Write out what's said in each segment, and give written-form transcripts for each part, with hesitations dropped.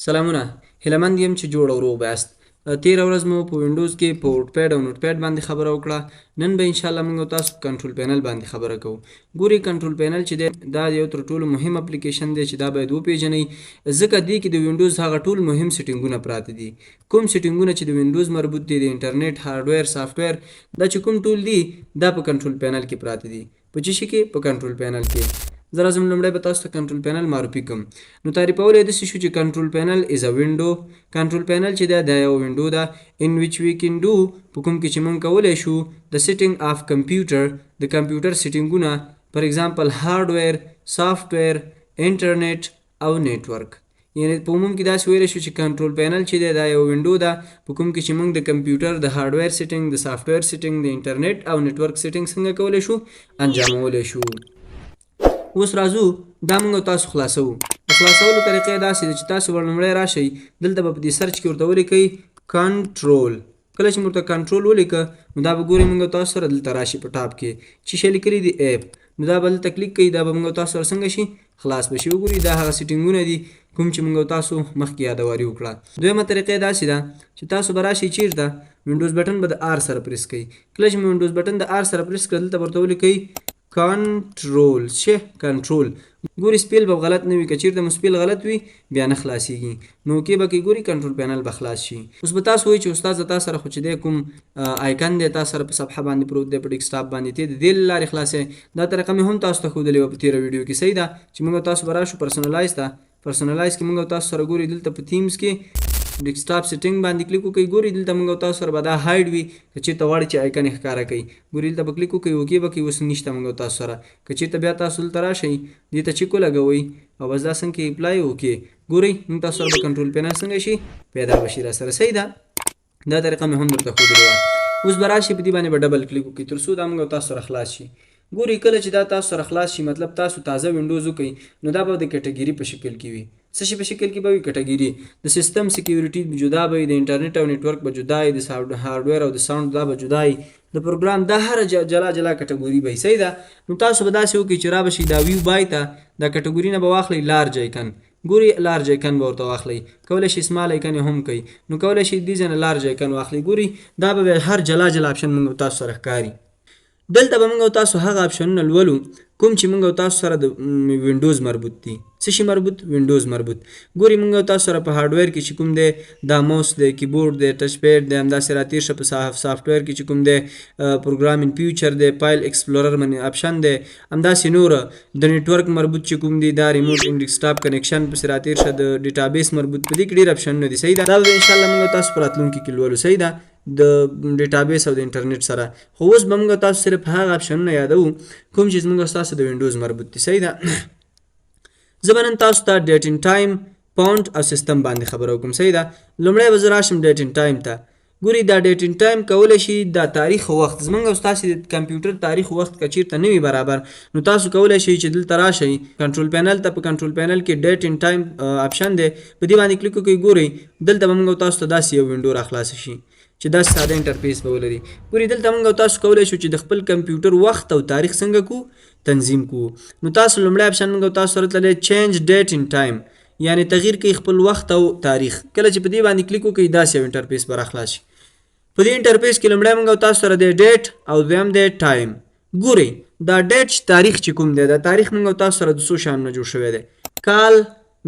سلامونه، هیله یم چې جوړ او روغ بیاست. تېره ورځ مو په وینډوز کې په وډ پیډ او نوټ پیډ باندې خبره وکړه. نن به انشاءالله موږ تاسو کنټرول پینل باندې خبره کوو. ګوري کنټرول پینل چې دی دا یو تر ټولو مهم اپلیکیشن دی چې دا باید وپېژنئ، ځکه دې کې د وینډوز هغه ټول مهم سیټینګونه پراته دي. کوم سیټینګونه چې د وینډوز مربوط دي، د انټرنیټ، هارډویر، سافټویر، دا چې کوم ټول دي دا په کنټرول پینل کې پراته دي. په څه شي کې؟ په کنټرول پینل کې. زه راځم لومړی به تاسو ته کنټرول پینل معرفي کوم. نو تعریفول یې داسې شو چې کنټرول پینل از ا وینډو. کنټرول پینل چې دی دا یو وینډو ده ان ویچ وی کین ډو، په کوم کې چې موږ کولی شو د سیټینګ آف کمپیوټر، د کمپیوټر سیټینګونه، فار ایگزامپل هارډویر، سافټویر، انټرنیټ او نیټورک. یعنی په عموم کې داسې ویلی شو چې کنټرول پینل چې دی دا یو وینډو ده په کوم کې چې موږ د کمپیوټر د هارډویر سیټینګ، د سافټویر سیټینګ، د انټرنیټ او نیټورک سیټینګ څنګه کولی شو انجامولی شو. اوس راځو دا موږ تاسو خلاصو. د خلاصولو طریقه داسې ده چې تاسو ورلومړی راشئ، دلته به په دې سرچ کې ورته ولیکئ کنټرول. کله چې مو ورته کنټرول ولیکه نو دا به ګورئ موږ تاسو سره دلته راشي په ټاپ کې چې شی لیکلي دي ایپ، نو دا به دلته کلیک کوئ، دا به موږ تاسو سره څنګه شي خلاص به شي. وګورئ دا هغه سیټینګونه دي کوم چې موږ تاسو مخکې یادواري وکړه. دویمه طریقه داسې ده چې تاسو به راشئ چیرته وینډوز بټن به د آر سره پریس کوئ. کله چې مو وینډوز بټن د آر سره پریس کړه دلته به ورته ولیکئ کنټرول. شه کنټرول. ګوري سپیل به غلط نه وي، که چیرته مو سپیل غلط وي بیا نه خلاصیږي، نو کې به کې ګوري کنټرول پینل به خلاص شي. اوس به تاسو وایئ چې استاد تاسو سره خو چې دی کوم آیکن دی تاسو سره په صفحه باندې پروت دی، په ډیسکټاپ باندې ته د دې لارې خلاصې. دا طریقه مې هم تاسو ته ښودلې وه په تېره ویډیو کې، صحیح ده، چې موږ تاسو به راشو پرسنلایز ته. پرسنلایز کې موږ تاسو سره ګوري دلته په تیمز کې ډیسکټاپ سیټینګ باندې کلیک وکړئ. ګوري دلته موږ تاسو سره به دا هاید وي، که چېرته غواړئ چې آیکن یې ښکاره کوي ګوري دلته به کلیک وکړئ، اوکې به کوي. اوس نشته موږ تاسو سره. که چېرته بیا تاسو دلته راشئ دې ته چیک ولګوئ او بس دا څنګه کې اپلای اوکې. ګورئ موږ تاسو سره به کنټرول پینل څنګه شي پیدا به شي را سره، صحیح ده. دا طریقه مې هم درته ښودلې وه. اوس به راشئ په دې باندې به ډبل کلیک وکړئ تر څو دا موږ تاسو سره خلاص شي. ګورئ کله چې دا تاسو سره خلاص شي مطلب تاسو تازه وینډوز وکئ نو دا به د کټګوري په شکل کې وي. څه شي په شکل کې به وي؟ کټګوري. د سیستم سکیورټي جدا به وي، د انټرنیټ او نیټورک به جدا وي، د هارډویر او د ساوند دا به جدا وي، د پروګرام دا هر جلا جلا کټګوري به وي، صحیح ده. نو تاسو به داسې وکئ چې را به شي دا ویو بای ته دا کټګوري نه به واخلئ لارج آیکن. ګوري لارج آیکن به ورته واخلئ، کولی شي سمال آیکن هم کوي، نو کولی شي دې ځای نه لارج آیکن واخلئ. ګوري دا به هر جلا جلا اپشن موږ تاسو سره ښکاري. دلته به موږ تاسو هغه اپشنونه لولو کوم چې موږ تاسو سره د وینډوز مربوط دي. څه شي مربوط؟ وینډوز مربوط. ګوري موږ تاسو سره په هارډویر کې چې کوم دی دا ماوس دی، کیبورډ دی، ټچ پیډ دی، همداسې راتېر شه په سافټویر کې چې کوم دی پروګرام ان فیوچر دی، فایل ایکسپلورر باندې اپشن دی، همداسې نور د نیټورک مربوط چې کوم دی دا ریموټ ان ډیسکټاپ کنیکشن پسې راتېر شه، د ډیټابیس مربوط، په دې کې ډېر اپشنونه دي، صحیح ده. دا به انشاءالله موږ تاسو په راتلونکي کې لولو، صحیح ده، د ډیټابیس او د انټرنیټ سره. خو اوس به موږ تاسو صرف هغه اپشنونه یادو کوم چې موږ تاسو د وینډوز مربوط دي، صحیح ده. زه به نن تاسو ته ډیټ ان ټایم، پاونډ او سیستم باندې خبره وکړم، صحیح ده. لومړی به زه راشم ډیټ ان ټایم ته. ګوري دا ډیټ ان ټایم کولی شي دا تاریخ او وخت زموږ او ستاسې د کمپیوټر تاریخ او وخت که چېرته نه وي برابر نو تاسو کولی شئ چې دلته راشئ کنټرول پینل ته. په کنټرول پینل کې ډیټ ان ټایم اپشن دی، په دې باندې کلیک وکړئ. ګورئ دلته به موږ تاسو ته داسې یو وینډو را خلاصه شي چې داسې ساده انټرفیس به ولري. ګورئ دلته موږ تاسو کولی شو چې د خپل کمپیوټر وخت او تاریخ څنګه کو تنظیم کو. نو تاسو لومړی اپشن موږ تاسو سره تللی چینج ډیټ ان ټایم، یعنی تغییر کوي خپل وخت او تاریخ. کله چې په دې باندې کلیک وکړئ داسې یو انټرفیس به را خلاص شي. په دې انټرفیس کې لومړی موږ تاسو سره دی ډیټ او دویم دی ټایم. ګورئ دا ډیټ تاریخ چې کوم دی دا تاریخ موږ تاسو سره د څو شیانو نه جوړ شوی دی؟ کال،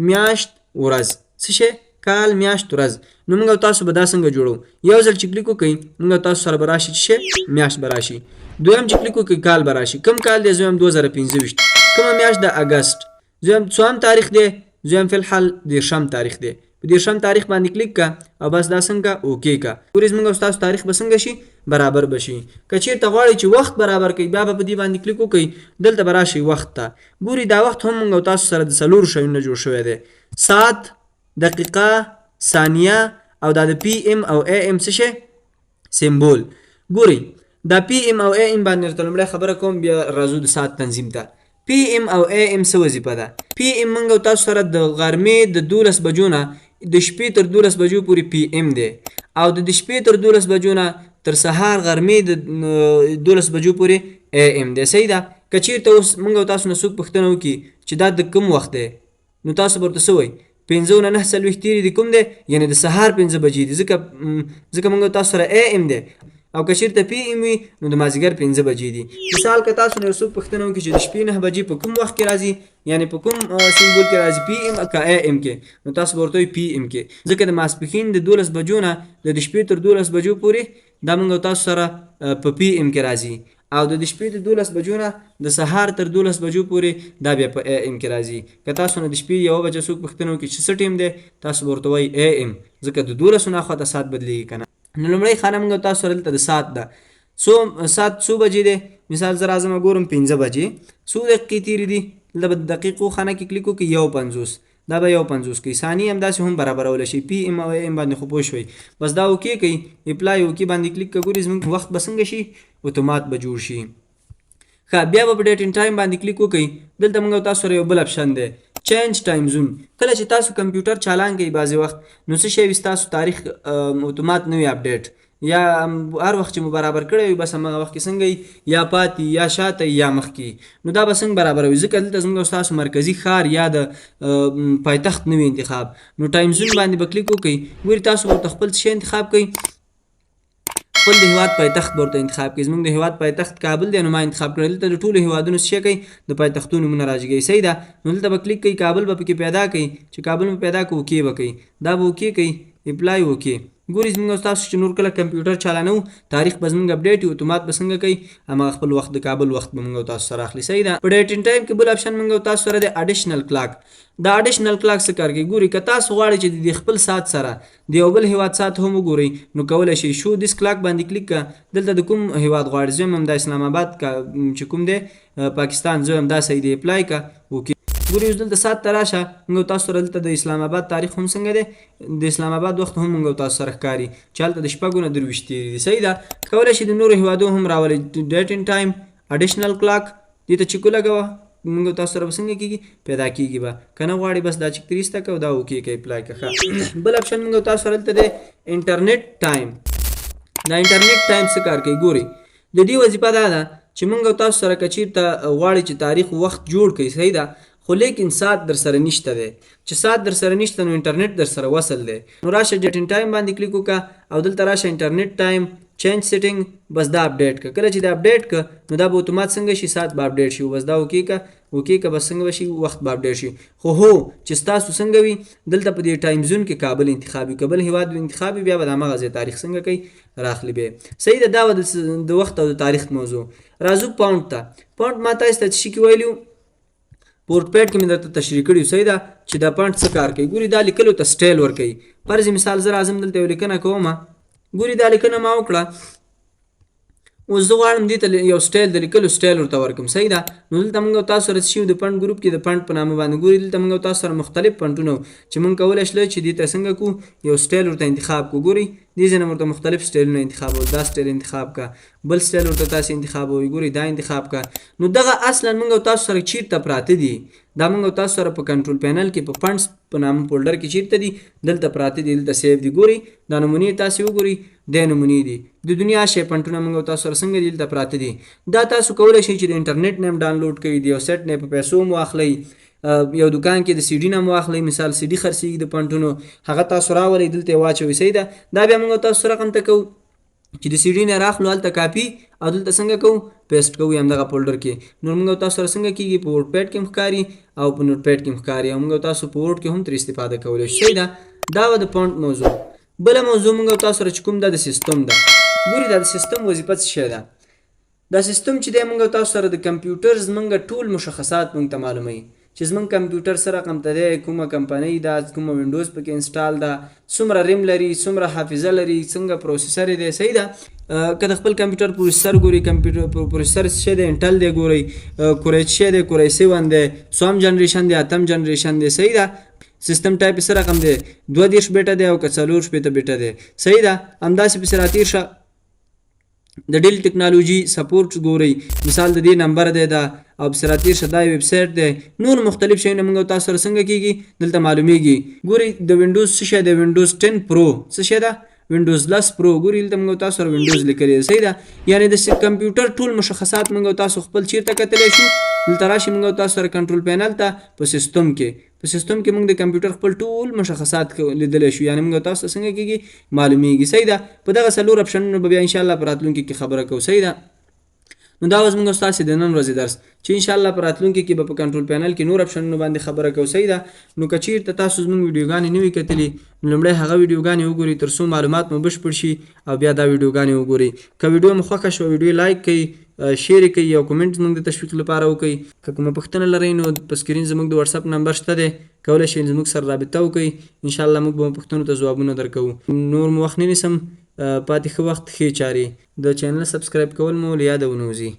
میاشت، ورځ. څه شی؟ کال، میاشت، ورځ. نو موږ تاسو به دا څنګه جوړو؟ یو ځل چې کلیک وکړئ موږ تاسو سره به راشي چې میاشت به راشي. دویم چې کلیک وکړئ کال به راشي. کوم کال دی؟ زویم 2025. کومه میاشت ده؟ اګست. زویم څوم تاریخ دی؟ زویم فی الحال 10 تاریخ دی. په 10 تاریخ باندې کلیک کا او بس دا څنګه اوکې کا. ګورئ زموږ او ستاسو تاریخ به څنګه شي برابر به شي. که چېرته غواړئ چې وخت برابر کړئ بیا به په دې باندې کلیک وکړئ، دلته به راشئ وخت ته. ګورئ دا وخت هم موږ او تاسو سره د 4 شیانو جوړ شوی دی: ساعت، دقیقه، ثانیه او دا د پی ام او ای ام څه شی سمبول. ګورئ دا پی ام او ای ام باندې درته لومړی خبره کوم، بیا راځو د ساعت تنظیم ته. پی ام او ای ام څه وظیفه ده؟ پی ام موږ او تاسو سره د غرمې د 12 بجو نه د شپې تر 12 بجو پورې پی ام دی، او د شپې تر 12 بجو نه تر سهار غرمې د 12 بجو پورې ای ام دی، صحیح ده. که چېرته اوس موږ او تاسو نه څوک پوښتنه وکړي چې دا د کوم وخت دی نو تاسو به ورته څه وایئ؟ 5 نه 9 څلوېښت تېرې دي کوم دی یعنې د سهار 5 بجې دي ځکه موږ تاسو سره اے ایم دی او که چېرته پی ایم وي نو د مازدیګر 5 بجې دي. مثال که تاسو نه یو څوک پوښتنه وکړي چې د شپې 9 بجې په کوم وخت کې راځي یعنې په کوم سمبول کې راځي پی ایم که اے ایم کې نو تاسو به ورته وایي پی ایم کې ځکه د ماسپښین د 12 بجو نه د شپې تر 12 بجو پورې دا موږ تاسو سره په پی ایم کې راځي او د شپې د 12 بجو نه د سهار تر 12 بجو پورې دا بیا په اے ایم کې راځي. که تاسو نه د شپې 1 بجه څوک پوښتنه وکړي چې څه ټیم دی تاسو به ورته وایي اے ایم ځکه د 12 نه خواته ساعت بدلېږي که نه. نو لومړی خانه موږ تاسو سره دلته د ساعت ده ساعت څو بجې دی مثال زه راځم ګورم 5 بجې څو دقیقې تېرې دي دلته به د دقیقو خانه کې کلیک وکړئ 1:50 دا به 1:50 کوي ثانیې همداسې هم برابرولی شي پی ایم او اے ایم باندې خو پوه شوئ بس دا اوکې کوي اپلای اوکې باندې کلیک که ګورئ زموږ وخت به څنګه شي اتومات به جوړ شي. ښه بیا به په ډیټ ان ټایم باندې کلیک وکړئ دلته موږ تاسو سره یو بل اپشن دی چینج ټایم زون. کله چې تاسو کمپیوټر چالان کوئ بعضې وخت نو څه شی وي ستاسو تاریخ اتومات نه وي اپډیټ یا هر وخت چې مو برابر کړی وي بس همغه وخت کې څنګه یا پاتې یا شاته یا مخکې نو دا به څنګه برابروي ځکه دلته زموږ ستاسو مرکزي ښار یا د پایتخت نوي انتخاب نو ټایم زون باندې به کلیک وکړئ ګوري تاسو ورته خپل شی انتخاب کړئ خپل د هېواد پایتخت به ورته انتخاب کړئ زموږ د هېواد پایتخت کابل دی نو ما انتخاب کړی دلته د ټولو هېوادونو څه کوئ د پایتختونو نومونه راجګوئ صحیح ده نو دلته به کلیک کوئ کابل به پکې پیدا کوئ چې کابل مو پیدا کړو اوکې به کوئ دا به اوکې کوئ اپلای اوکې ګورئ زموږ ستاسو چې نور کله کمپیوټر چالانو تاریخ به زموږ اپډیټ وي اتومات به څنګه کوي هماغه خپل وخت د کابل وخت به موږ تاسو سره اخلي صحیح ده. په ډیټ ان ټایم کې بل اپشن موږ تاسو سره د اډیشنل کلاک دا اډیشنل کلاک څه کار کوي ګورئ که تاسو غواړئ چې د خپل ساعت سره د یو بل هېواد ساعت هم وګورئ نو کولی شئ شو دیس کلاک باندې کلیک کړه دلته د کوم هېواد غواړئ زه هم د اسلام آباد چې کوم دی پاکستان زه هم دا صحیح دی اپلای کړه اوکې ګورئ اوس دلته ساعت ته راشه موږ تاسو سره دلته د اسلام آباد تاریخ هم څنګه دی د اسلام آباد وخت هم موږ تاسو سره ښکاري چې هلته د 6 نه 23 تېرې دي صحیح ده. کولی شئ د نورو هېوادو هم راولئ ډیټ ان ټایم اډیشنل کلاک دې ته چیک ولګوه موږ تاسو سره به څنګه کېږي پیدا کېږي به که نه غواړئ بس دا چیک ترې ایسته کړه او دا اوکې کړئ اپلای کړه. بل اپشن موږ تاسو سره دلته دی انټرنیټ ټایم دا انټرنیټ ټایم څه کار کوي ګورئ د دې وظیفه دا ده چې موږ تاسو سره که چېرته غواړئ چې تاریخ وخت جوړ کړئ صحیح ده خو لیکن ساعت در سره نشته دی چې ساعت در سره نشته نو انټرنیټ در سره وصل دی نو راشه ډیټ ان ټایم باندې کلیک وکړه او دلته راشه انټرنیټ ټایم چینج سیټینګ بس دا اپډیټ کړه کله چې دا اپډیټ کړه نو دا به اتومات څنګه شي ساعت به اپډیټ شي بس دا اوکې کړه بس څنګه به شي وخت به اپډیټ شي خو هو چې ستاسو څنګه وي دلته په دې ټایم زون کې کابل انتخاب وي کابل هېواد انتخاب وي بیا به د همغه ځای تاریخ څنګه کوي راخلي به صحیح ده دا به د وخت او د تاریخ موضوع. راځو پاونډ ته پاونډ ما تاسو ته څه شي کې ویلي پورټ پیډ کې مې درته تشریح کړي صحیح ده چې دا پاونډ څه کار کوي ګوري دا لیکلو ته سټایل ورکوي فرض مثال زه راځم دلته یو لیکنه کومه ګوري دا لیکنه ما وکړه اوس زه غواړم دې ته یو سټایل د لیکلو سټایل ورته ورکړم صحیح ده نو دلته موږ تاسو سره څه د فنډ ګروپ کې د فنډ په نامه باندې ګوري دلته موږ تاسو سره مختلف فنډونه چې موږ کولی شو چې دې ته څنګه کو یو سټایل ورته انتخاب کو ګوري دې ځای نه ورته مختلف سټایلونه انتخابوي دا سټایل انتخاب کا بل سټایل ورته تاسو انتخابوي ګوري دا انتخاب کا نو دغه اصلا موږ تاسو سره چیرته پراته دي دا موږ تاسو سره په کنټرول پینل کې په فنډز په نامه فولډر کې چیرته دي دلته پراته دي دلته سیو دي ګوري دا نمونې تاسو وګوري د نمونې دي د دنیا شی فنډونه موږ تاسو سره څنګه دي دلته پراته دي دا تاسو کولی شئ چې د انټرنیټ نه هم ډاونلوډ کړئ د یو سیټ نه په پیسو مو واخلئ یو دکان کې د سی ډي نه مو واخلئ مثال سی ډي خرڅېږي د فنډونو هغه تاسو راولئ دلته یې واچوئ صحیح ده دا بیا موږ تاسو رقم ته کوو چې د سی ډي نه راخلو هلته کاپي او دلته څنګه کوو پیسټ کوو همدغه فولډر کې نور موږ تاسو سره څنګه کېږي په ورډ پیډ کې هم ښکاري او په نوټ پیډ کې هم ښکاري او موږ تاسو په ورډ کې هم ترې استفاده کولی شو صحیح ده دا به د فونټ موضوع. بله موضوع موږ تاسو سره چې کوم ده د سیستم ده ګوري دا د سیستم وظیفه څه شی ده دا سیستم چې دی موږ تاسو سره د کمپیوټر زموږ ټول مشخصات موږ ته معلوموي چې زموږ کمپیوټر سره رقم ته دی کومه کمپنۍ ده کومه وینډوز پکې انسټال ده څومره ریم لري څومره حافظه لري څنګه پروسیسر دی صحیح ده که د خپل کمپیوټر پروسیسر ګوري کمپیوټر پروسیسر څه دی انټل دی ګورئ کورای څه دی کورای 7 دی څوم جنریشن دی اتم جنریشن دی صحیح ده سیستم ټایپ سره رقم دی 32 بیټه دی او که 4 بیټه دی صحیح ده همداسې پسې راتېر شه د ډیل ټیکنالوژي سپورټ ګورئ مثال د دې نمبر دی دا او پسې راتېر شه دا ویب سایټ دی نور مختلف شیونه موږ تاسو سره څنګه کېږي دلته معلومیږي ګورئ د وینډوز څه شی دی وینډوز 10 پرو څه شی ده وینډوز 10 پرو ګورئ دلته موږ تاسو سره وینډوز لیکلی صحیح ده یعنې د کمپیوټر ټول مشخصات موږ تاسو خپل چیرته کتلی شو دلته راشي موږ تاسو سره کنټرول پینل ته په سیستم کې په سیستم کې موږ د کمپیوټر خپل ټول مشخصات لیدلی شو، یعنې موږ تاسو څنګه کېږي معلومیږي. صحیح ده. په دغه 4 اپشنونو به بیا انشاءالله په راتلونکي کې خبره کوو. صحیح ده. نو دا اوس موږ ستاسې د نن ورځې درس چې انشاءالله په راتلونکي کې به په کنټرول پینل کې نور اپشنونو باندې خبره کوو. صحیح ده. نو که چیرته تاسو زموږ ویډیوګانې نه وي کتلي نو لومړی هغه ویډیوګانې وګورئ تر څو معلومات مو بشپړ شي او بیا دا ویډیوګانې وګورئ. که ویډیو مو خوښه شوه ویډیو لایک کړئ، شیر یې کړئ، یو کومنټ زموږ د تشویق لپاره وکړئ. که کومه پوښتنه لرئ نو په سکرین زموږ د واتساپ نمبر شته دی، کولی شئ زموږ سره رابطه وکړئ. انشاءالله موږ به پوښتنو ته ځوابونه درکوو. نور مو وخت نه نیسم، پاتې ښه وخت ښې چارې. د چینل سبسکرایب کول مو له یاده ونه وځي.